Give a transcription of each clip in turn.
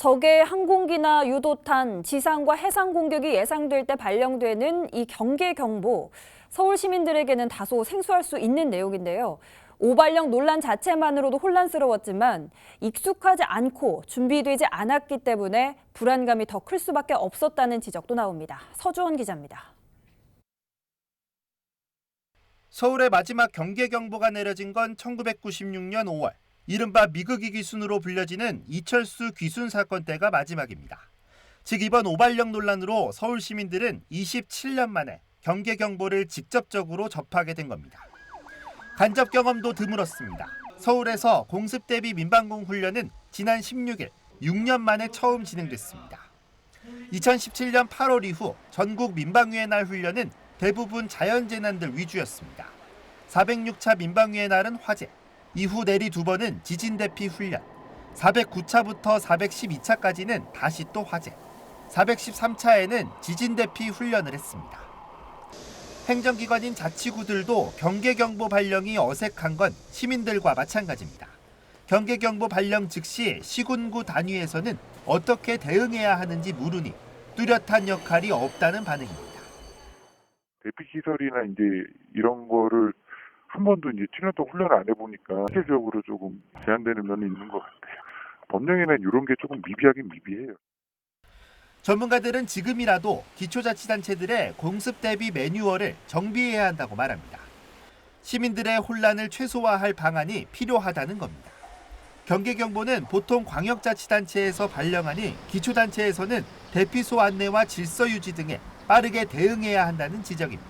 적의 항공기나 유도탄, 지상과 해상 공격이 예상될 때 발령되는 이 경계경보, 서울 시민들에게는 다소 생소할 수 있는 내용인데요. 오발령 논란 자체만으로도 혼란스러웠지만 익숙하지 않고 준비되지 않았기 때문에 불안감이 더 클 수밖에 없었다는 지적도 나옵니다. 서주원 기자입니다. 서울의 마지막 경계경보가 내려진 건 1996년 5월. 이른바 미국이 귀순으로 불려지는 이철수 귀순 사건 때가 마지막입니다. 즉 이번 오발령 논란으로 서울 시민들은 27년 만에 경계경보를 직접적으로 접하게 된 겁니다. 간접 경험도 드물었습니다. 서울에서 공습 대비 민방공 훈련은 지난 16일 6년 만에 처음 진행됐습니다. 2017년 8월 이후 전국 민방위의 날 훈련은 대부분 자연재난들 위주였습니다. 406차 민방위의 날은 화재, 이후 내리 2번은 지진 대피 훈련, 409차부터 412차까지는 다시 또 화재, 413차에는 지진 대피 훈련을 했습니다. 행정기관인 자치구들도 경계경보 발령이 어색한 건 시민들과 마찬가지입니다. 경계경보 발령 즉시 시군구 단위에서는 어떻게 대응해야 하는지 물으니 뚜렷한 역할이 없다는 반응입니다. 대피시설이나 이제 이런 거를 한 번도 이제 7년 동안 훈련을 안 해보니까 실질적으로 조금 제한되는 면이 있는 것 같아요. 법령에는 이런 게 조금 미비하긴 미비해요. 전문가들은 지금이라도 기초자치단체들의 공습 대비 매뉴얼을 정비해야 한다고 말합니다. 시민들의 혼란을 최소화할 방안이 필요하다는 겁니다. 경계경보는 보통 광역자치단체에서 발령하니 기초단체에서는 대피소 안내와 질서 유지 등에 빠르게 대응해야 한다는 지적입니다.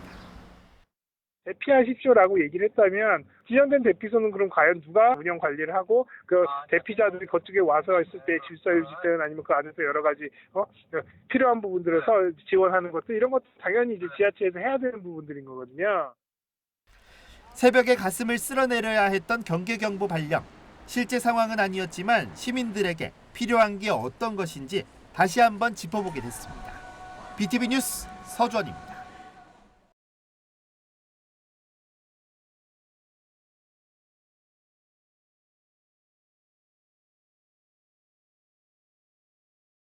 대피하십시오라고 얘기를 했다면 지정된 대피소는 그럼 과연 누가 운영 관리를 하고 그 대피자들이 그쪽에 와서 있을 때 질서 유지 때는 아니면 그 안에서 여러 가지 필요한 부분들에서 지원하는 것도 이런 것도 당연히 이제 지자체에서 해야 되는 부분들인 거거든요. 새벽에 가슴을 쓸어내려야 했던 경계경보 발령. 실제 상황은 아니었지만 시민들에게 필요한 게 어떤 것인지 다시 한번 짚어보게 됐습니다. BTV 뉴스 서주원입니다.